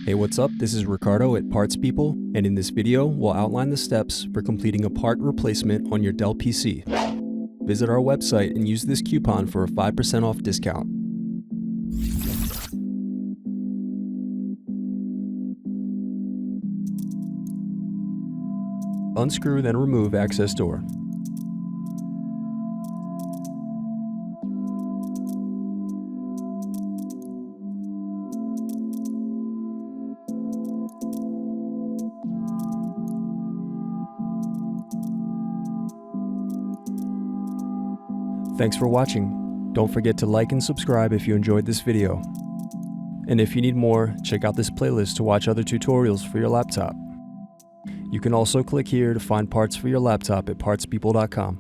Hey, what's up? This is Ricardo at Parts People, and in this video, we'll outline the steps for completing a part replacement on your Dell PC. Visit our website and use this coupon for a 5% off discount. Unscrew, then remove access door. Thanks for watching. Don't forget to like and subscribe if you enjoyed this video. And if you need more, check out this playlist to watch other tutorials for your laptop. You can also click here to find parts for your laptop at partspeople.com.